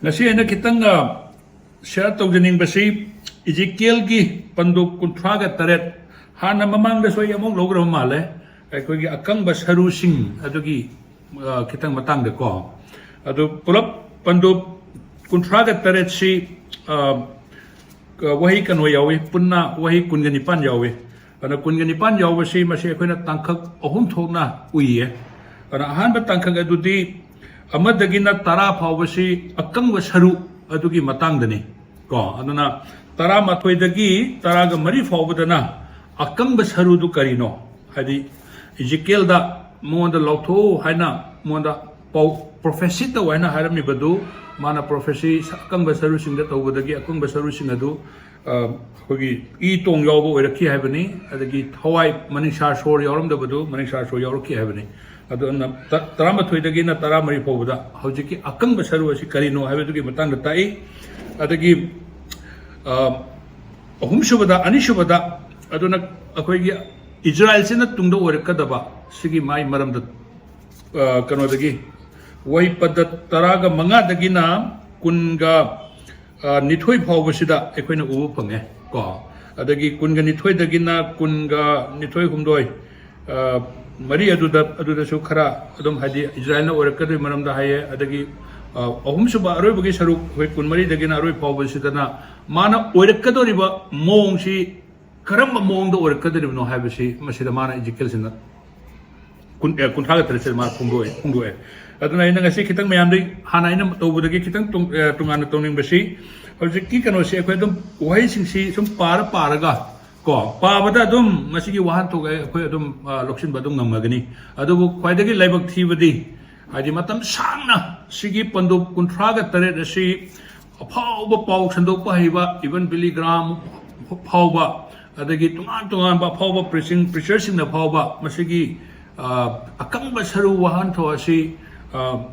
ngasi ana kitang share tawjaningbasi Ezekielgi panduk kunthraga taret hana mamangda soi among logra male aikogi akangba sarusing adugi kitang matangda ko adu pulap panduk kunthraga taret si wahi kanwa yawi punna wahi kungani pan yawi ana kungani pan yawi si masi akoina tangkhak ahum thokna uiye ana ahanba tangkhak adudi amadagina tara phawbasi akangba saru adugi matangdani ko aduna tara mathoidagi taraga mari phawbadana akangba saru du karino hadi Ezekiel da monda lotho haina monda pau prophecy ta waina harami badu mana prophecy akangba saru singda tawbadagi akangba saru singadu hogi I tong yawbo oirakhi habani adagi thawai manisha shor yawram da badu manisha shor yawrakhi habani aduna tara mathoidagi na tara mari phawbada hojiki akangba saru asi karino habedugi matang da tai adagi ahumshubada anishubada aduna akoigi Israel sina tungda oirakadaba sigi mai maramda kanodagi wahi padat taraga manga dagina kunga nithoi phawbasida akoina ubu phange ko adagi kunga nithoi dagina kunga nithoi humdoi mari aduda su khara adum hadi Israel na oirakadoi maramda haye adagi ahumsuba aroibagi saruk hoi kun mari dagina aroi phawbasidana mana oirakadoriba mongsi karamba mongda oirakadoribno haibasi masida mana Ezekiel sina kunthraga taret ma phungdoe aduna ina ngasi khitang mayamdai hana ina tawbudagi khitang tungana tawningbasi hojiki kanosi akhoi adum wahi singsi sum paraga ko pabada adum masigi wahan to akhoi adum loksin badum ngamagani adubu khwaidagi laibak thibadi hadi matam sangna sigi pandu kunthraga taret asi phawba paw sandokpa hiba even Billy Graham phawba adagi tungan ba phawba preacher singna phawba masigi akangba saru wahan tho asi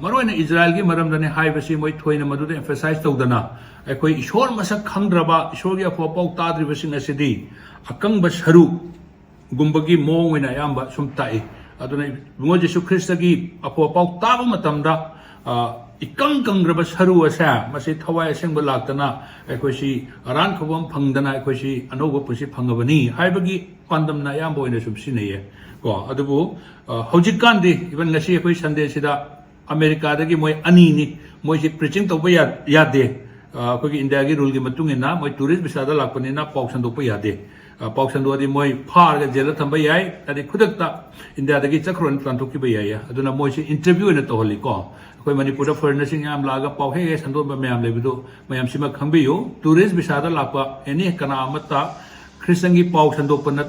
maroina Israel gi maramdane haibasi moi thoina maduda emphasize tawdana akhoi ishor masak khangdraba ishor gi apho paw tadribasing asidi akangba saru gumbagi mongwina yamba sumtai aduna bungo Jesu Christ gi apho paw taba matamda ikang kangraba saru asa masi thawai asengba laktana akhoi si aran khobam phangdana akhoi si anoba pusi phangabani haibagi pandamna yamba oina sumsineye ko adubu hojikandi even ngasi akhoi Sunday sida America dagi moi ani ni moi si preaching tawba yade akhoi India gi rule gi matungina moi tourist visa da lakpani na paw sandokpa yade paw sandodi moi pharga jela thamba yai adi khudakta India dagi chakron plantoki ba yai aduna moi si interview na tohli ko akhoi Manipur foreigner sing yam laga paw he sandoma mayam lebido mayam sima khangbiyo tourist visa da lakpa any kana amata Christian gi paw sandopana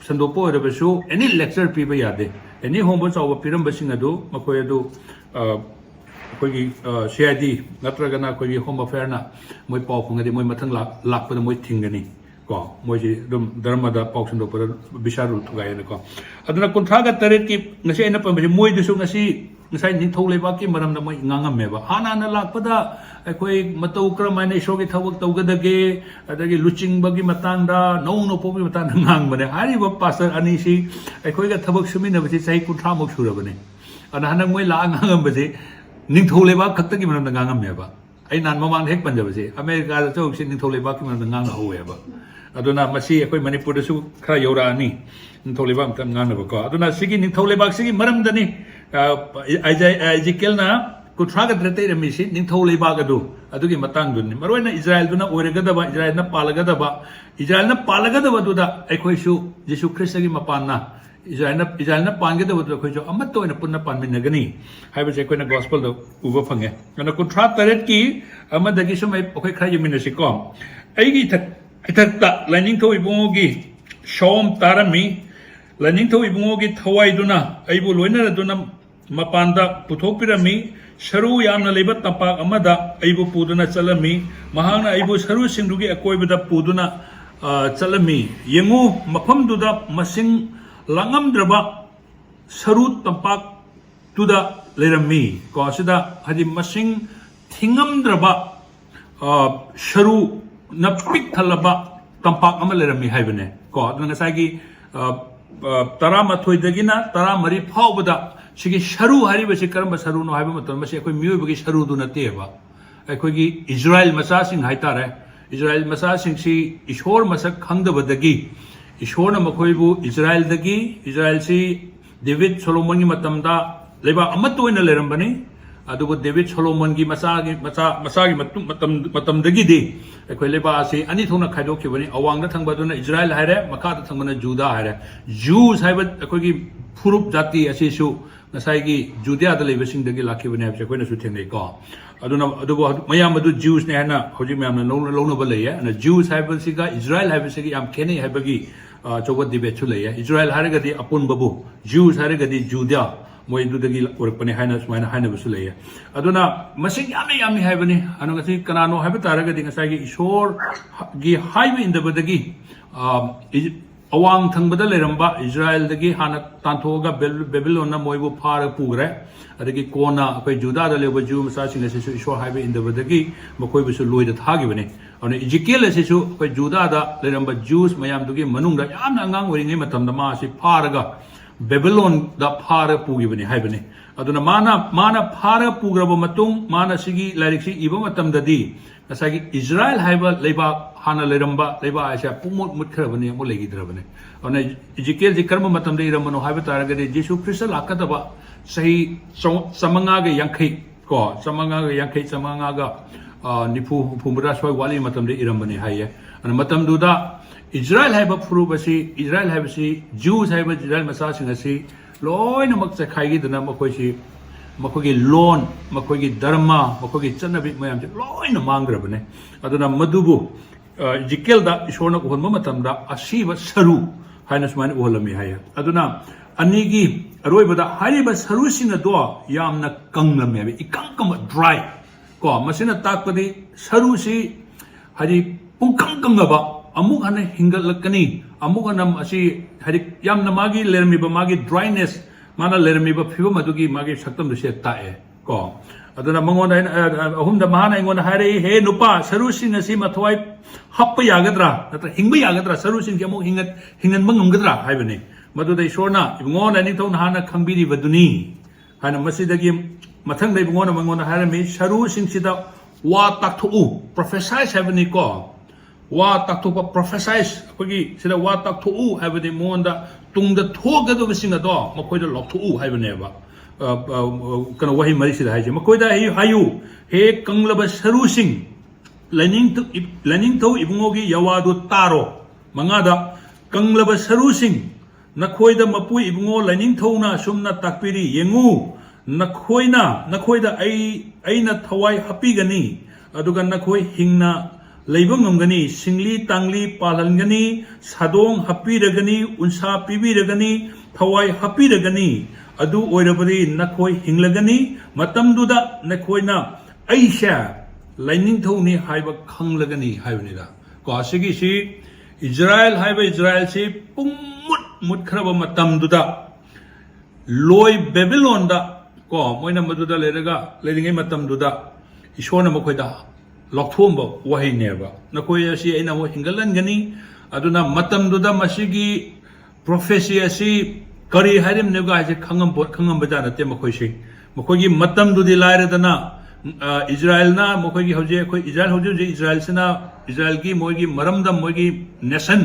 sandopo oirabasu any lecture piba yade any hombo chawa pirambasing adu makoi adu akhoi CID natragana akhoi home affair na moi paw phungadi moi mathang lakpada moi thingani ko moi ji dum dharma da paw sandopo bisaru thugai na ko aduna kunthraga taret ki ngasi ena pambi moi dusu ngasi ngasai ningthau leibak ki maramda moi ngangam meba hana na lakpada akhoi matau kramaina shogi thawak tawgadage adagi luching bagi matangda no pobi matang ngang bane hari ba pastor ani si akhoi ga thabak sumina basi sai kunthra mok surabane ana hanang moi la ngangam basi ningthau leibak khakta ki maramda ngangam meba ai nan mamang hek panjabase America da chok sin ningthau leibak ki maramda ngang howeba aduna masi akhoi Manipur da su khara yora ani ningthau leibak tam ngana ba ko aduna sigi ningthau leibak sigi maramdani Ezekiel na kunthraga taret ramisi ningthau leibak adu adugi matang dunni maroina Israel duna oiragadaba Israel na palagadaba duda akhoi su Jesu Christ gi mapanna Israel na pangadaba du akhoi jo amatto ina punna panminagani haibase akhoi na gospel da uba phange ana kunthra taret ki amadagi sumai akhoi khara yiminasi ko aigi ithakta lainingthau ibungogi shom tarami lainingthau ibungogi thawai duna aibu loina duna mapanda puthokpirami saru yamna leiba tapak amada aibu puduna chalami mahangna aibu saru singdugi akoibada puduna chalami yengu mafam duda masing langamdraba saru tapak tuda lerami ko sida hadi masing thingamdraba saru na pik thalaba tapak ama lerami haibane ko aduna sagi tara mathoi dagina tara mari phawbada sigi sharu hari basi karamba sharu no haiba matam basi akoi mioi bagi sharu du na teba ꯑꯩꯈꯣꯏꯒꯤ ꯏꯖ꯭ꯔꯥꯏꯜ ꯃꯆꯥꯁꯤꯡ ꯍꯥꯏꯇꯥꯔꯦ ꯏꯖ꯭ꯔꯥꯏꯜ ꯃꯆꯥꯁꯤꯡꯁꯤ ꯏꯁꯣꯔ ꯃꯁꯛ ꯈꯪꯗꯕꯗꯒꯤ ꯏꯁꯣꯔꯅ ꯃꯈꯣꯏꯕꯨ ꯏꯖ꯭ꯔꯥꯏꯜꯁꯤ 데빗 솔로몬ꯒꯤ ꯃꯇꯝꯗ ꯂꯩꯕꯥꯛ ꯑꯃꯠꯇ ꯑꯣꯏꯅ ꯂꯩꯔꯝꯕꯅꯤ ꯑꯗꯨꯕꯨ 데빗 솔로몬ꯒꯤ ꯃꯆꯥꯒꯤ ꯃꯇꯝꯗꯒꯤꯗꯤ ꯑꯩꯈꯣꯏ ꯂꯩꯕꯥꯛ ꯑꯁꯤ ꯑꯅꯤ ꯊꯣꯛꯅ ꯈꯥꯏꯗꯣꯛꯈꯤꯕꯅꯤ ꯑꯋꯥꯡꯗ ꯊꯪꯕ ꯑꯗꯨꯅ ꯏꯖ꯭ꯔꯥꯏꯜ ꯍꯥꯏꯔꯦ ꯃꯈꯥꯗ ꯊꯪꯕꯅ ꯖꯨꯗꯥ ꯍꯥꯏꯔꯦ ꯖꯨꯁ ꯍꯥꯏꯕ ꯑꯩꯈꯣꯏꯒꯤ ꯐꯨꯔꯨꯞ ꯖꯥꯇꯤ ꯑꯁꯤꯁꯨ ꯉꯁꯥꯏꯒꯤ ꯖꯨꯗꯤꯌꯥꯗ ꯂꯩꯕꯁꯤꯡꯗꯒꯤ ꯂꯥꯛꯈꯤꯕꯅꯤ ꯍꯥꯏꯕꯁꯦ ꯑꯩꯈꯣꯏꯅꯁꯨ ꯊꯦꯡꯅꯩꯀꯣ ꯑꯗꯨꯕꯨ ꯃꯌꯥꯝ ꯑꯗꯨ ꯖꯨꯁꯅꯦ ꯍꯥꯏꯅ ꯍꯧꯖꯤꯛ ꯃꯌꯥꯝꯅ ꯂꯧꯅꯕ ꯂꯩꯌꯦ ꯑꯗꯨꯅ ꯖꯨꯁ ꯍꯥꯏꯕꯁꯤꯒ ꯏꯖ꯭ꯔꯥꯏꯜ ꯍꯥꯏꯕꯁꯤꯒ ꯌꯥꯝ ꯈꯦꯠꯅꯩ ꯍꯥꯏꯕꯒꯤ ꯑꯆꯧꯕ ꯗꯤꯕꯦꯠꯁꯨ ꯂꯩꯌꯦ ꯏꯖ꯭ꯔꯥꯏꯜ ꯍꯥꯏꯔꯒꯗꯤ ꯑꯄꯨꯟꯕꯕꯨ ꯖꯨꯁ ꯍꯥꯏꯔꯒꯗꯤ ꯖꯨꯗꯤꯌꯥ ꯃꯣꯏ ꯑꯗꯨꯗꯒꯤ ꯑꯣꯏꯔꯛꯄꯅꯤ ꯍꯥꯏꯅ ꯁꯨꯃꯥꯏꯅ ꯍꯥꯏꯅꯕꯁꯨ ꯂꯩꯌꯦ ꯑꯗꯨꯅ ꯃꯁꯤꯡ ꯌꯥꯝꯃꯤ ꯍꯥꯏꯕꯅꯤ ꯑꯗꯨ ꯉꯁꯤ ꯀꯅꯥꯅꯣ ꯍꯥꯏꯕ ꯇꯥꯔꯒꯗꯤ ꯉꯁꯥꯏꯒꯤ ꯏꯁꯣꯔꯒꯤ ꯍꯥꯏꯕ ꯏꯟꯗꯕꯗꯒꯤ ꯑꯋꯥꯡ ꯊꯪꯕꯗ ꯂꯩꯔꯝꯕ ꯏꯖ꯭ꯔꯥꯏꯜꯗꯒꯤ ꯍꯥꯟꯅ ꯇꯥꯟꯊꯣꯛꯑꯒ ꯕꯦꯕꯤꯂꯣꯟꯅ ꯃꯣꯏꯕꯨ ꯐꯥꯔꯒ ꯄꯨꯈ꯭ꯔꯦ ꯑꯗꯒꯤ ꯀꯣꯟꯅ ꯑꯩꯈꯣꯏ ꯖꯨꯗꯥꯗ ꯂꯩꯕ ꯖꯨ ꯃꯆꯥꯁꯤꯡ ꯑꯁꯤꯁꯨ ꯏꯁꯣꯔ ꯍꯥꯏꯕ ꯏꯟꯗꯕꯗꯒꯤ ꯃꯈꯣꯏꯕꯨꯁꯨ ꯂꯣꯏꯗ ꯊꯥꯈꯤꯕꯅꯤ ꯑꯗꯨꯅ ꯏꯖꯤꯀꯦꯜ ꯑꯁꯤꯁꯨ ꯑꯩꯈꯣꯏ ꯖꯨꯗꯥꯗ ꯂꯩꯔꯝꯕ ꯖꯨꯁ ꯃꯌꯥꯝꯗꯨꯒꯤ ꯃꯅꯨꯡꯗ ꯌꯥꯝꯅ ꯑꯉꯥꯡ ꯑꯣꯏꯔꯤꯉꯩ ꯃꯇꯝꯗ ꯃꯥ ꯑꯁꯤ ꯐꯥꯔꯒ ꯕꯦꯕꯤꯂꯣꯟꯗ ꯐꯥꯔꯒ ꯄꯨꯈꯤꯕꯅꯤ ꯍꯥꯏꯕꯅꯤ ꯑꯗꯨꯅ ꯃꯥꯅ ꯐꯥꯔꯒ ꯄꯨꯈ꯭ꯔꯕ ꯃꯇꯨꯡ ꯃꯥꯅ ꯁꯤꯒꯤ ꯂꯥꯏꯔꯤꯛꯁꯤ ꯏꯕ ꯃꯇꯝꯗꯗꯤ ꯉꯁꯥꯏꯒꯤ ꯏꯖ꯭ꯔꯥꯏꯜ ꯍꯥꯏꯕ ꯂꯩꯕꯥꯛ ꯍꯥꯟꯅ ꯂꯩꯔꯝꯕ ꯂꯩꯕꯥꯛ ꯑꯁꯦ ꯄꯨꯡꯃꯨꯠ ꯃꯨꯠꯈ꯭ꯔꯕꯅꯤ ꯑꯃꯨꯛ ꯂꯩꯈꯤꯗ꯭ꯔꯕꯅꯤ ꯑꯗꯨꯅ ꯏꯖꯤꯀꯦꯜꯁꯤ ꯀꯔꯝꯕ ꯃꯇꯝꯗ ꯏꯔꯝꯕꯅꯣ ꯍꯥꯏꯕ ꯇꯥꯔꯒꯗꯤ ꯖꯤꯁꯨ ꯈ꯭ꯔꯤꯁꯇ ꯂꯥꯛꯀꯗꯕ ꯆꯍꯤ 550 ꯀꯣ 550 ꯅꯤꯐꯨ ꯍꯨꯝꯐꯨꯇꯔꯥ ꯁ꯭ꯋꯥꯏ ꯋꯥꯠꯂꯤ ꯃꯇꯝꯗ ꯏꯔꯝꯕꯅꯤ ꯍꯥꯏꯌꯦ ꯑꯗꯨꯅ ꯃꯇꯝꯗꯨꯗ ꯏꯖ꯭ꯔꯥꯏꯜ ꯍꯥꯏꯕ ꯐꯨꯔꯨꯞ ꯑꯁꯤ ꯏꯖ꯭ꯔꯥꯏꯜ ꯍꯥꯏꯕꯁꯤ ꯖꯨꯁ ꯍꯥꯏꯕ ꯏꯖ꯭ꯔꯥꯏꯜ ꯃꯆꯥꯁꯤꯡ ꯑꯁꯤ ꯂꯣꯏꯅꯃꯛ ꯆꯈꯥꯏꯈꯤꯗꯅ ꯃꯈꯣꯏꯒꯤ ꯂꯣꯟ ꯃꯈꯣꯏꯒꯤ ꯙꯔꯃ ꯃꯈꯣꯏꯒꯤ ꯆꯠꯅꯕꯤ ꯃꯌꯥꯝꯁꯦ ꯂꯣꯏꯅ ꯃꯥꯡꯈ꯭ꯔꯕꯅꯦ ꯑꯗꯨꯅ ꯃꯗꯨꯕꯨ ꯏꯖꯤꯀꯦꯜꯗ ꯏꯁꯣꯔꯅ ꯎꯍꯟꯕ ꯃꯇꯝꯗ ꯑꯁꯤꯕ ꯁꯔꯨ ꯍꯥꯏꯅ ꯁꯨꯃꯥꯏꯅ ꯎꯍꯜꯂꯝꯃꯤ ꯍꯥꯏꯌꯦ ꯑꯗꯨꯅ ꯑꯅꯤꯒꯤ ꯑꯔꯣꯏꯕꯗ ꯍꯥꯏꯔꯤꯕ ꯁꯔꯨꯁꯤꯡ ꯑꯗꯣ ꯌꯥꯝꯅ ꯀꯪꯂꯝꯃꯦ ꯍꯥꯏꯕ ꯏꯀꯪ ꯀꯪꯕ ꯗ꯭ꯔꯥꯏ ꯀꯣ ꯃꯁꯤꯅ ꯇꯥꯛꯄꯗꯤ ꯁꯔꯨꯁꯤ ꯍꯥꯏꯗꯤ ꯄꯨꯡꯀꯪ ꯀꯪꯂꯕ ꯑꯃꯨꯛ ꯍꯟꯅ ꯍꯤꯡꯒꯠꯂꯛꯀꯅꯤ ꯑꯃꯨꯛ ꯍꯟꯅ ꯑꯁꯤ ꯍꯥꯏꯗꯤ ꯌꯥꯝꯅ ꯃꯥꯒꯤ ꯂꯩꯔꯝꯃꯤꯕ ꯃꯥꯒꯤ ꯗ꯭ꯔꯥꯏꯅꯦꯁ ꯃꯥꯅ ꯂꯩꯔꯝꯃꯤꯕ ꯐꯤꯕꯝ ꯑꯗꯨꯒꯤ ꯃꯥꯒꯤ ꯁꯛꯇꯝꯗꯨꯁꯦ ꯇꯥꯛꯑꯦ ꯀꯣ ꯑꯗꯨꯅ ꯃꯉꯣꯟꯗ ꯑꯍꯨꯝꯗ ꯃꯥꯅ ꯑꯩꯉꯣꯟꯗ ꯍꯥꯏꯔꯛꯏ ꯍꯦ ꯅꯨꯄꯥ ꯁꯔꯨꯁꯤꯡ ꯑꯁꯤ ꯃꯊꯋꯥꯏ ꯍꯞꯄ ꯌꯥꯒꯗ꯭ꯔꯥ ꯅꯠꯇ꯭ꯔꯒ ꯍꯤꯡꯕ ꯌꯥꯒꯗ꯭ꯔꯥ ꯁꯔꯨꯁꯤꯡꯁꯤ ꯑꯃꯨꯛ ꯍꯤꯡꯍꯟꯕ ꯉꯝꯒꯗ꯭ꯔꯥ ꯍꯥꯏꯕꯅꯤ ꯃꯗꯨꯗ ꯏꯁꯣꯔꯅ ꯏꯕꯨꯡꯉꯣ ꯂꯥꯏꯅꯤꯡꯊꯧꯅ ꯍꯥꯟꯅ ꯈꯪꯕꯤꯔꯤꯕꯗꯨꯅꯤ ꯍꯥꯏꯅ ꯃꯁꯤꯗꯒꯤ ꯃꯊꯪꯗ ꯏꯕꯨꯡꯉꯣꯅ ꯃꯉꯣꯟꯗ ꯍꯥꯏꯔꯝꯃꯤ ꯁꯔꯨꯁꯤꯡꯁꯤꯗ ꯋꯥ ꯇꯥꯛꯊꯣꯛꯎ ꯄ꯭ꯔꯣꯐꯦꯁꯥꯏꯁ ꯍꯥꯏꯕꯅꯤꯀꯣ ꯋꯥ ꯇꯥꯛꯊꯣꯛꯄ ꯄ꯭ꯔꯣꯐꯦꯁꯥꯏꯁ ꯑꯩꯈꯣꯏꯒꯤ ꯁꯤꯗ ꯋꯥ ꯇꯥꯛꯊꯣꯛꯎ ꯍꯥꯏꯕꯗꯤ ꯃꯉꯣꯟꯗ ꯇꯨꯡꯗ ꯊꯣꯛꯀꯗꯕꯁꯤꯡ ꯑꯗꯣ ꯃꯈꯣꯏꯗ ꯂꯧꯊꯣꯛꯎ ꯍꯥꯏꯕꯅꯦꯕ ꯀꯩꯅꯣ ꯋꯥꯍꯩ ꯃꯔꯤꯁꯤꯗ ꯍꯥꯏꯁꯦ ꯃꯈꯣꯏꯗ ꯍꯥꯏꯌꯨ ꯍꯦ ꯀꯪꯂꯕ ꯁꯔꯨꯁꯤꯡ ꯂꯥꯏꯅꯤꯡꯊꯧ ꯏꯕꯨꯡꯉꯣꯒꯤ ꯌꯋꯥꯗꯨ ꯇꯥꯔꯣ ꯃꯉꯥꯗ ꯀꯪꯂꯕ ꯁꯔꯨꯁꯤꯡ ꯅꯈꯣꯏꯗ ꯃꯄꯨ ꯏꯕꯨꯡꯉꯣ ꯂꯥꯏꯅꯤꯡꯊꯧꯅ ꯑꯁꯨꯝꯅ ꯇꯥꯛꯄꯤꯔꯤ ꯌꯦꯡꯉꯨ ꯅꯈꯣꯏꯗ ꯑꯩꯅ ꯊꯋꯥꯏ ꯍꯥꯞꯄꯤꯒꯅꯤ ꯑꯗꯨꯒ ꯅꯈꯣꯏ ꯍꯤꯡꯅ ꯂꯩꯕ ꯉꯝꯒꯅꯤ ꯁꯤꯡꯂꯤ ꯇꯥꯡꯂꯤ ꯄꯥꯜꯍꯟꯒꯅꯤ ꯁꯥꯗꯣꯡ ꯍꯥꯞꯄꯤꯔꯒꯅꯤ ꯎꯟꯁꯥ ꯄꯤꯕꯤꯔꯒꯅꯤ ꯊꯋꯥꯏ ꯍꯥꯞꯄꯤꯔꯒꯅꯤ ꯑꯗꯨ ꯑꯣꯏꯔꯕꯗꯤ ꯅꯈꯣꯏ ꯍꯤꯡꯂꯒꯅꯤ ꯃꯇꯝꯗꯨꯗꯅꯈꯣꯏꯅ ꯑꯩꯁꯦ ꯂꯥꯏꯅꯤꯡꯊꯧꯅꯤ ꯍꯥꯏꯕ ꯈꯪꯂꯒꯅꯤ ꯍꯥꯏꯕꯅꯤꯗ ꯀꯣ ꯑꯁꯤꯒꯤꯁꯤ इजराइल है इजराइल से मुख्रब लोई बेबीलोन को मोइन मदुदा लेरगा लेरिंगे मतमदुदा ईश्वरना मखोइदा लौथोंब वहीनेब नकोय असि एना मो हिंगलनगनी अदुना मतमदुदा मसिगी प्रोफेसी असि करी हारिमनेगा हाइसे खंगम बजा नते मखोइसि मखोइगी मतमदुदि लाइरदना इजराइल ना मखोइगी हौजे अखोइ इजराइल हौजे इजराइल सेना इजराइल की मोइगी मरमदा मोइगी नेशन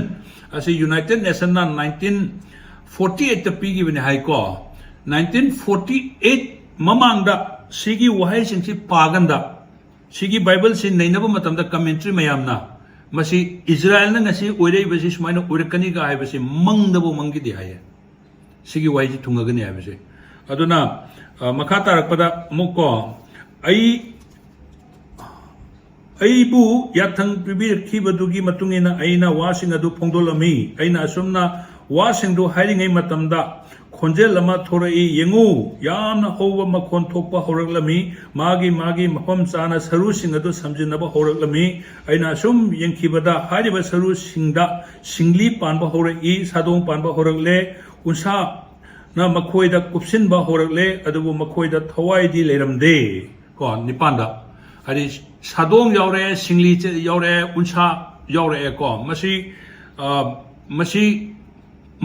असि यूनाइटेड नेशन ना 1948 त पीगी बने हाइको 1948 ममांगदा सिगी वहाई सिंगसि पागंदा सिगी बाइबल सि नैनब मतमदा कमेंट्री मयामना मसि इजराइल ना ngasi ओइरेबसि सुमाइना ओइरकनी गा हाइबसि मंगदबो मंगिदि हाय सिगी वहाई जि थुंगगनि हाइबसि अदुना मखा तारकपदा मुको अईबु याथंग पिबिरखिबदुगी मतुंगिना अइना वासिंग अदु फोंदोलमी अइना असुमना वासिंगदु हाइरिङै मतमदा खोंजेल अमा थोरई येंगु यामना होव मखोन थोपा होरगलमी मागी मागी मफम चाना सरुसिंग अदु समजिनबा होरगलमी अइना सुम यंखिबदा हारिबा सरुसिंगदा सिंगली पानबा होरई सादोंग पानबा होरगले उनसा ना मखोइदा कुपसिनबा होरगले अदुबु मखोइदा थवाइदि लेरमदे को निपानदा हरि सादोंग यावरे सिंगली यावरे उनसा यावरे को मसी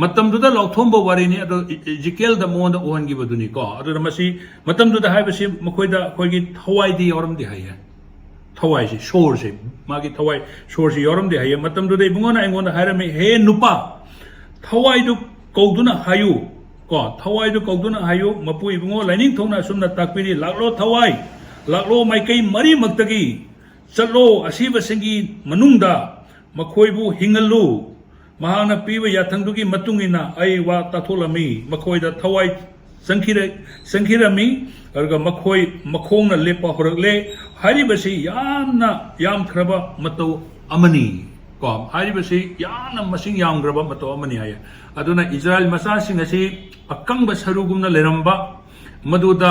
मतमदुदा लौथोंबा वारिनी अदो इजिकेल द मोंदा ओहनगिबदुनी को अदो मसी मतमदुदा हाइबसि मखोइदा खोइगी थवाइदि यावरमदि हाय thawai si shor si magi thawai shor si yoram de haye matam do de bungona engon harame he nupa thawai du kauduna hayu ko thawai du kauduna hayu mapui bungo lining thona sumna takpiri laklo thawai laklo mai kai mari maktagi chatlo asiba singi manungda makhoibu hingalu mahana piba yathangdugi matungina ai wa tatholami makhoida thawai sankhirami arga makhoi makhongna lepa horakle haribasi yam khraba matau amani ko haribasi yamna masing yam graba matau amani haya aduna Israel masa sing asi akangba sarugumna leramba maduda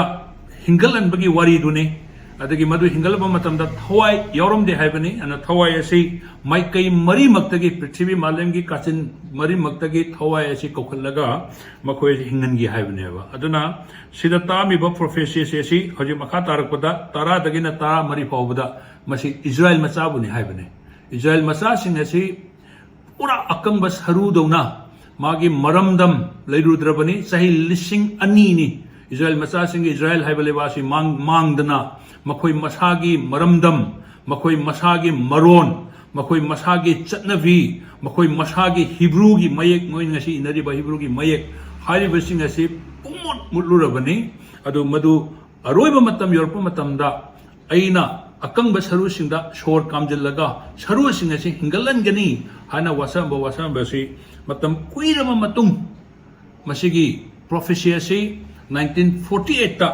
hingalan bagi wari dune adagi madu hingalba matamda thawai yorom de haibani ana thawai asi maikai mari maktagi prithvi malemgi kachin mari maktagi thawai asi kokhallaga makhoi hingangi haibani ba aduna sida tami ba prophecy asi hoji makha tarakpada tara dagina tara mari pawbada masi Israel macha buni haibani Israel macha sing asi pura akangba saru dona magi maramdam leirudrabani sahi lising ani ni Israel macha sing Israel haibale wasi mangdana makhoi masagi maramdam makhoi masagi maron makhoi masagi chatnavi makhoi masagi Hebrew gi mayek moi ngasi inari ba Hebrew gi mayek hari basing asi pumot mutlurabani adu madu aroiba matam yorpa matamda aina akang basaru singda shor kamjillaga saru sing asi hingalan gani hana wasam basi matam kuirama matung masigi prophecy asi 1948 ta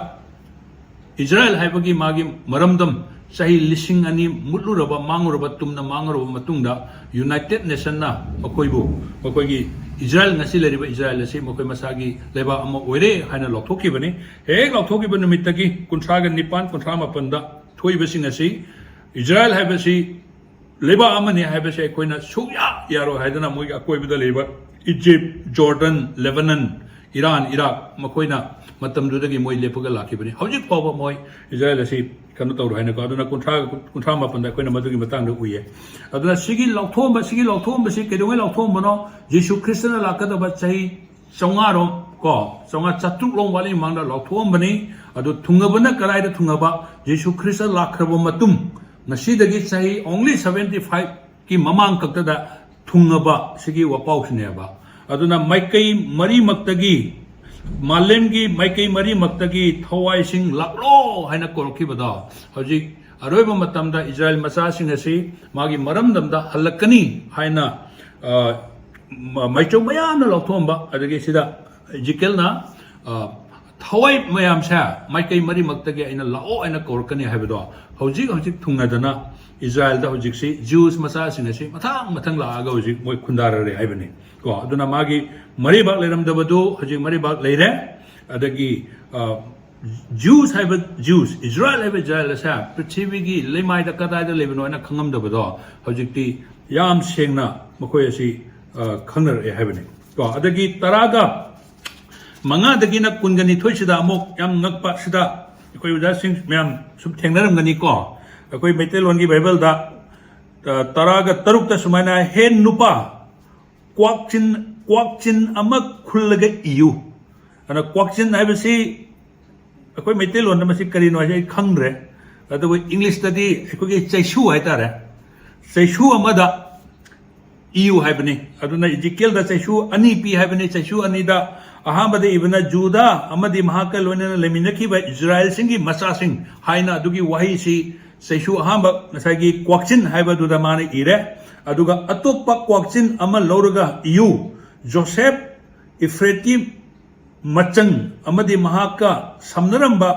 Israel haibagi magi maramdam sahi lising ani mutluraba manguraba tumna manguraba matungda United Nation na makoigi Israel ngasi leriba Israel asi makoi masagi leba ama oire haina lokhoki bani he lokhoki ban numitagi kuntraga nipan kuntra mapanda thoi basing asi Israel haibasi leba amani haibasi koina suya yaro haidana moi akoi bida leba Egypt Jordan Lebanon Iran Iraq makoina matam dudagi moi lepaga lakibani hojik pawba moi Israel asi kanu tawru haina ko aduna kuntra mapanda koina madugi matang da uye aduna sigi lauthomba si kedongai lauthomba no Jesu Christ na lakada ba chai chongaro ko chonga chatruk long wali mangda lauthomba ni adu thungabana karai da thungaba Jesu Christ lakrabo matum ngasi dagi chai only 75 ki mamang kakta da thungaba sigi wapau sneba aduna maikai mari maktagi malemgi maikai mari maktagi thawai sing laklo haina korki bada hoji aroiba matamda Israel macha sing asi magi maramdamda halakani haina maichau mayam na lokthomba adagi sida Ezekiel na thawai mayam sa maikai mari maktagi aina lao aina korkani haibado hojik thungadana Israel da hojik si Jews macha sing asi mathang laaga hojik moi khundarare haibani ko aduna magi mari bak leram dabadu hojik mari bak leire adagi Jews have Jews Israel have Israel sa prithvi gi lemai da kadai da lebino na khangam dabado hojik ti yam sengna makoi asi khangnar e haibani ko adagi taraga manga dagi na kungani thoisida amok yam ngakpa sida koi uja sing myam sum thengnaram gani ko koi meitelon gi bible da taraga tarukta sumaina hen nupa kwakchin ama khullaga iyu ana kwakchin haibasi akoi meitelon na masi karino ai khangre adu English tadi akoi chaishu haitare chaishu amada iyu haibani aduna Ezekiel da chaishu ani pi haibani chaishu ani da ahambade ibna Juda amadi mahakal onena leminaki ba Israel singi masa sing haina adugi wahi si chaishu ahamba nasagi kwakchin haiba du da mani ire aduga atoppa kwakchin ama lorga iyu Joseph Ifreti machang amadi mahaka samnaramba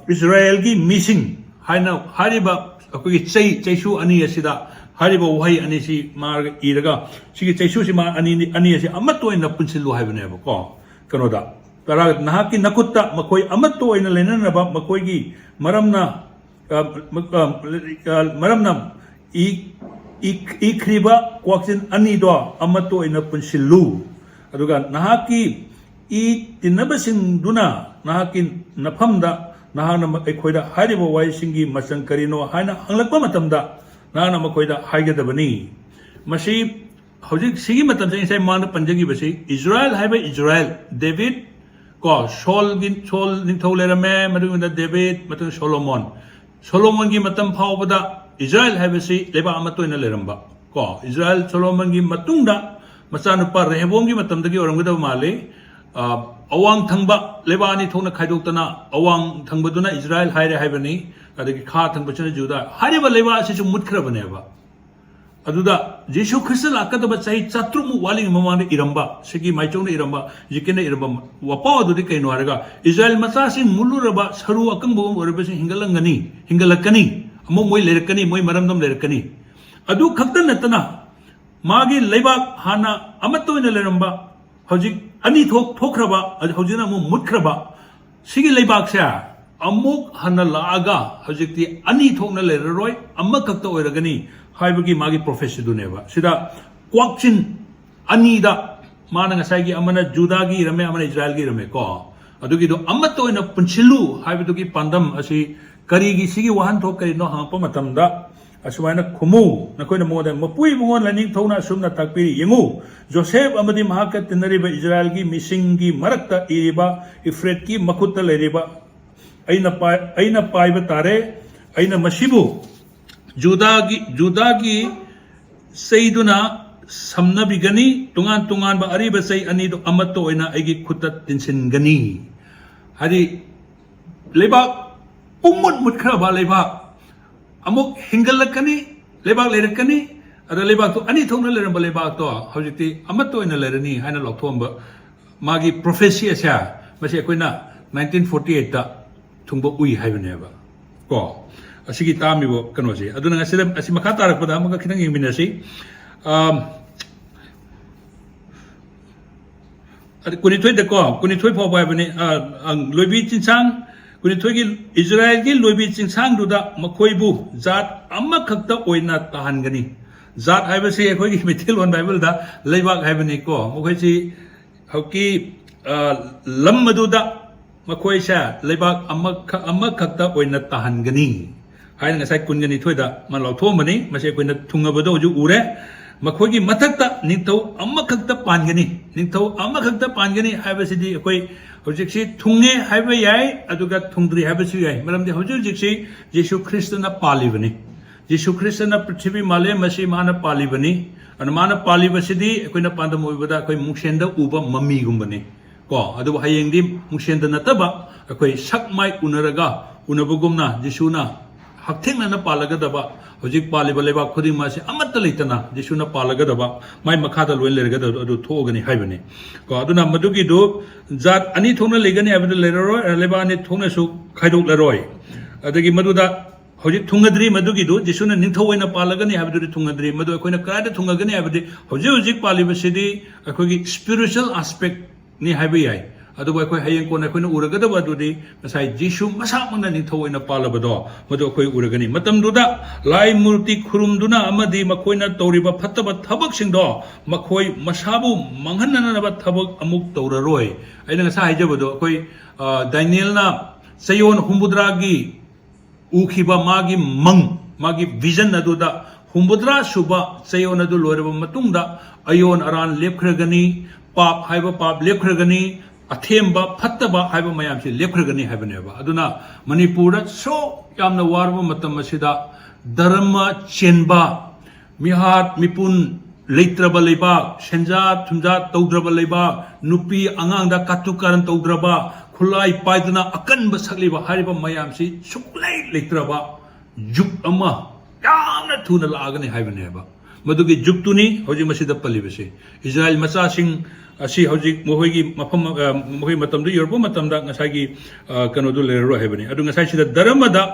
Israel gi missing haina hariba akoi chaishu ani asida hariba wahi ani si mar iraga sigi chaishu si ma ani asi amato ina punsilu haibane ba ko kanoda tara nahaki nakutta makoi amato ina lenana ba makoi gi maramna ikriba kwaksin ani do amato ina punsilu aduga nahaki tinabasing duna nahaki nafamda nahana ekhoida hariba wai singi masang karino haina hanglakpa matamda nahana makoida haigedabani masi hojik sigi matam sai man panjagi basi Israel haiba Israel David ko Saul ningthau lerame madungda David matang Solomon 솔로몬 기 마땅 파워보다 이스라엘 하이버시 레바 아마토이나 레럼바 거 이스라엘 솔로몬 기 마뚱다 마사누파 레헤봄 기 마땅다기 어랑거다 말레 अवांग थंगबा लेबानी थोना खाइदोक्तना अवांग थंगबदुना इस्राएल हाइरे हाइबनी अदगी खा थंगबचना जुदा हारिबा लेबा Sissu मुटखरबनेबा अदुदा जेसु Christ लाकदबा चाहि चात्रुमु वालिंग ममांग इरंबा सिगी माइचोंग इरंबा जिकेने इरंबा वपा अदुदि canoe हारगा इस्राएल मचासि मुलुरबा सरु अकंबो ओरबसि हिंगलकनी अमो मोय लेरकनी मोय मरमदम लेरकनी अदु खक्ता नतना मागी लेबा हाना अमतोइना लेरंबा हजिक अनि थोख्रबा हजिना मु मुटख्रबा सिगी लेबाक से अमुक हना लागा हजिकती अनि थोकना लेररोय अम्मा खक्ता ओइरगनी हाइबगी मागी प्रोफेशन दुनेबा सिदा क्वाक्चिन अनीदा माना ngसाइगी अमना जुदागी रमे अमना इस्राएलगी रमे को अदुगी दो अम्मा तोइना पुनचिलु हाइबदुगी पांदम असि करीगी सिगी वाहन थोक करिनो हांपा मतमदा असुमाइना खुमु नकोइना मोदन मपुई बुंगोन लनिंग थौना सुमना ताकपिरी यंगु जोसेफ अमदी महाका तिनरिबा इस्राएल की मिसिंगी मरक्ता इरिबा इफ्रेट की मखुत्ता लेरिबा अइना पाइबा तारे अइना मसिबु जुदागी सैदुना समनबिगनी तुंगान तुंगान बा अरिबा सै अनिदो अमत्तो ओइना अइगी खुत्ता तिनसिनगनी हदि लेबा पुमुट मुटखरबा लेबा अमुक हिंगलकनी लेबाक लेरकनी अदा लेबाक तो अनि थोंना लेरंब लेबाक तो हौजिति अमत्तो ओइना लेरनी हाइना लौथोंब मागी प्रोफेसी असा मसे अखोइना 1948 दा थुंबो उइ हाइबनेबा को असिगी तामिबो कनोसे अदुना ngasiदा asi makha tarakpada amaka khitang yengminasi kunithoi da ko kunithoi pho bai bani loibi chinsang kunithoi gi Israel gi loibi chinsang duda makoibu zat amma khakta oina tahangani zat haibase akhoi gi mithil on bible da leibak haibani ko mokoi si hoki lam maduda makoi sa leibak amma khakta oina tahangani हाइन ngसाइ कुनगनि थोइदा मान लाउथोमनि मसे कोइना थुंगबदो जु उरे मखोगी मथक्ता निंथौ अमखक्ता पानगनि निंथौ अमखक्ता पानगनि हाइबसिदि अखोइ हौजिक्सि थुंगे हाइबा याय अदुगा थुंद्रि हाइबसि याय मरमदि हौजिक्सि येशु ख्रिस्टना पालिबनि येशु ख्रिस्टना पृथ्वी माले मसि माना पालिबनि अन माना पालिबसिदि अखोइना पांदम ओइबदा अखोइ मुक्सेंदा उबा mummy गुंबनि को अदु हायेंदि मुक्सेंदा नतबा अखोइ सकमाइ उनरगा उनबगुमना येशुना हक्थेंना पालगदबा हजिक पालिबा लेबा खुदिंग मासे अमत्त लेतना जिसुना पालगदबा माइ मखादा लोइन लेरगद अदु थोगनि हाइबने को अदुना मदुगी दो जात अनि थोंना लेगनि अबद लेररो लेबा अनि थोंना सु खाइदोक लरोय अदगी मदुदा हजिक थुंगद्री मदुगी दो जिसुना निंथौइना पालगनि हाबदु थुंगद्री मदु अखोइना करादा थुंगगनि हाबदि हजिक पालिबसिदि अखोगी स्पिरिचुअल एस्पेक्ट नि हाइबे याय अदु अखोइ हयें कोन अखोइना उरगदबा दुदि मसाइ जिसु मसामना निंथौइना पालबदो मदु अखोइ उरगनि मतमदुदा लाई मूर्ति खुरुमदुना अमदि मखोइना तौरिबा फत्तबा थबकसिंदो मखोइ मसाबु मंगहननबा थबक अमुक तौररोय आइना ngसा हाइजबदो अखोइ दानियलना सयोन हुंबुद्रागी उखिबा मागी मागी विजन अदुदा हुंबुद्रा सुबा सयोन अदु लोरबा मतुंगदा अयोन अरान लेपख्रगनी पाप हाइबा पाप लेपख्रगनी अथेंबा फत्तबा हाइबा मयाम से लेखरगनी हाइबनेबा अदुना मणिपुर सो यामना वारबा मतम मसिदा धर्म चेनबा मिहात मिपुन लेत्रबा लेबा सेंजा थुंजा तौद्रबा लेबा नुपी अंगांगदा कातुकारन तौद्रबा खुलाई पाइदना अकनबा सकलिबा हारिबा मयाम से सुक्लै लेत्रबा जुग अमा यामना थुना लागने हाइबनेबा मदुगी जुगतुनी हौजी मसिदा पलिबसे इस्राएल मचासिंग असी हौजी मोहोगी मफम मोहोई मतमदु योरबो मतमदा ngसागी कनोदु लेरो हेबनी अदु ngसाइ सिदा धर्मदा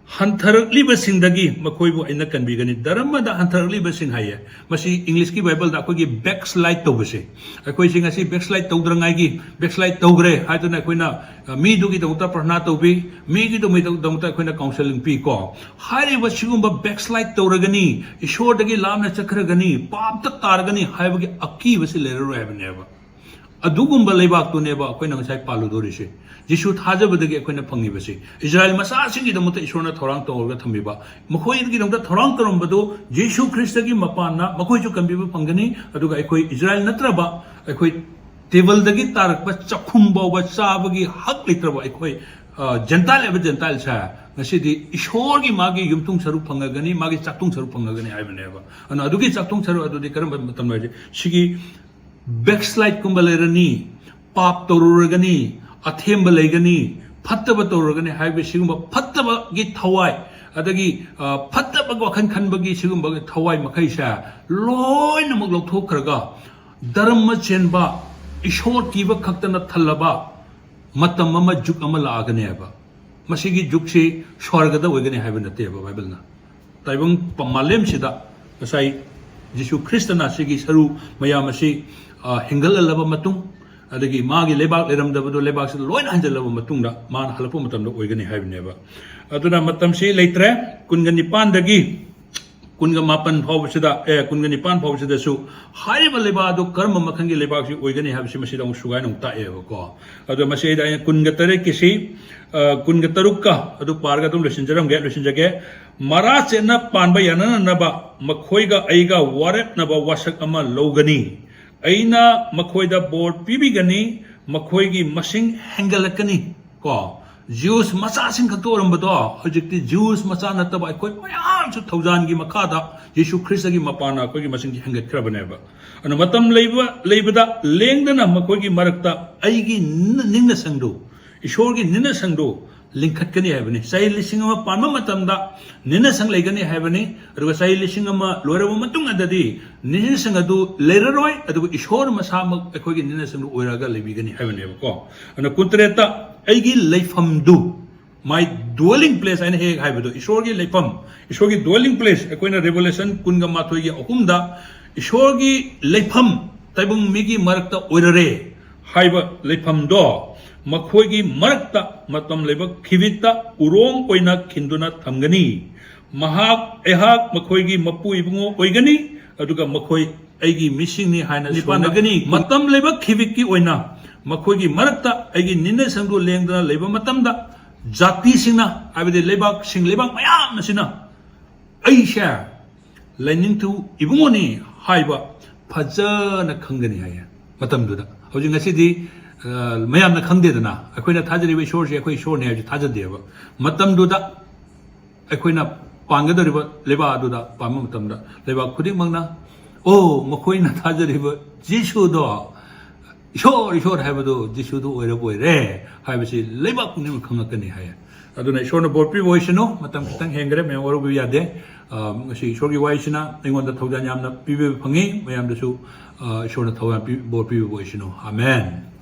हंथरलिबसिंगदगी मखोइबु आइना कनबिगनी धर्मदा हंथरलिबसिंग हाये मसी इंग्लिश की बाइबल दा अखोगी बैकस्लाइड तौबसे अखोइ सिंग असि बैकस्लाइड तौद्रंगाइगी बैकस्लाइड तौग्रे हाइदुना अखोइना मीदुगी दौता प्रार्थना तौबी मीगी दो दौता अखोइना काउंसलिंग पी को हारिबा सिगुंबा बैकस्लाइड तौरगनी ईश्वरदगी लामना चखरगनी पाप तक तारगनी हाइबगी अकीबसि लेरो हेबनेबा अदुगुंबा लेबाक्तुनेबा अखोइना ngसाइ पालुदोरिसे जिसु थाजबदगी अखोइना फंगिबसे इस्राएल मसासिंगी दमता ईश्वरना थौरांग तौरगा थंबिबा मखोइगी दमता थौरांग तरंबदो येशु ख्रिस्टगी मपाना मखोइजु कंबिबा फंगनी अदुगा अखोइ इस्राएल नत्रबा अखोइ टेबल तारक चखुम बाव चाबगी हक लेत्रब अखोई जनता लेब जनता सा ईश्वर की मागी युमतुंग सरुक फंगगनी मागी चाक्तुंग सरुक फंगगनी हाइबनेबा अन अदुगी चाक्तुंग सरुक अदुदी करम मतम लाजे सिगी बैकस्लाइड कुंबा लेरनी पाप तौरुरगनी अथेंब लेगनी फत्तब तौरुरगनी हाइबे सिगुंबा फत्तब गी थवाई अदगी फत्तब वखन खनबगी सिगुंबा थवाई मखैसा लोइनमक लौथोखरगा धर्म चेनबा ईश्वर कीब खक्तना थल्लबा मतम अमा जुग अमा लागनेबा मसीगी जुग से स्वर्गदा ओइगने हाइबे नतेबा बाइबलना ताइबंग पमालेम सिदा मसाई जिसु ख्रिस्टना सिगी सरु मयाम असि हिंगललबा मतुंग अदगी मागी लेबाक लेरमदबदो लेबाक से लोइन हंजलबा मतुंगदा मान हलपो मतमदा ओइगने हाइबनेबा अदुना मतम से लेत्रे कुनगा निपान दगी कुनगा मापन फावसिदा कुनगा निपान फावसिदासु हाइबा लेबादो कर्म मखंगी लेबाक से ओइगने हाइबसि मसिदा सुगाय नं ताएबको अदो मसिदा कुनगा तरे किसी कुनगा तरुक्का अदु पारगा तुम लसिनजगे मरा चेना पानबा याननबा मखोइगा अइगा वारेपनबा वासक अमा लौगनी अइना मखोइदा बोर्ड पीबीगनी मखोइगी मसिंग हेंगलकनी को ज्यूस मचा सिंह खतोरंबदो हजिक्ति ज्यूस मचा नतबा अखोइ मयाम सु थौजान गी मखादा यीशु ख्रिस्ट गी मपाना अखोइगी मसिंग हेंगत खरबनेबा अन मतम लेबदा लेंगदना मखोइगी मरक्ता अइगी निंगना संगदो ईश्वर की निन्न संगदो लिंखत्कनी हाइबनी सही लिसिंग अमा पानबा मतमदा निन्न संग लेगनी हाइबनी अदुगा सही लिसिंग अमा लोरबा मतुंग अददी निन्न संग अदु लेररोय अदुगा ईश्वर मसामक अखोइगी निन्न संग ओइरागा लेबिगनी हाइबनेबको अन कुत्रेता अइगी लेफमदु माय ड्वेलिंग प्लेस आइन हे हाइबदो ईश्वर की लेफम ईश्वर की ड्वेलिंग प्लेस अखोइना रेवलेशन कुनगा माथोइगी अहुमदा ईश्वर की लेफम ताइबुंग मिगी मरक्ता ओइररे हाइबा लेफमदो मखोइगी मरक्ता मतम लेबक खिविता उरोंग ओइना खिंदुना थमगनी महाक एहाक मखोइगी मपु इबुंगो ओइगनी अदुगा मखोइ अइगी मिसिंगनी हाइना लिपानगनी मतम लेबक खिविकी ओइना मखोइगी मरक्ता अइगी निन्ने संगदु लेंगदना लेबा मतमदा जाति सिंगना आबदे लेबाक सिंग लेबाक मयाम नसिना अइशा लाइनिंगथु इबुंगोनी हाइबा फजना खंगनी हाय मतमदुदा हौजिं ngasiदी मैम खंगदेदना अखोइना थाजरिबा ईश्वर से अखोइ ईश्वर ने हाइजु थाजदेबा मतमदुदा अखोइना पांगदरिबा लेबा अदुदा पामा मतमदा लेबा खुदिमंगना ओ मखोइना थाजरिबा जिसुदो ईश्वर हाइबदो जिसुदो ओइरबोइरे हाइबसि लेबा कुनि खंगकनी हाय अदुना ईश्वरना बोर्पि वॉइसनो मतम खितंग हेंगरे मे वरबि यादे ngasi ईश्वर की वाइसना इंगोंदा थौजान यामना पिबे फंगी मयामदसु ईश्वरना थौजान बोर्पि वॉइसनो आमेन।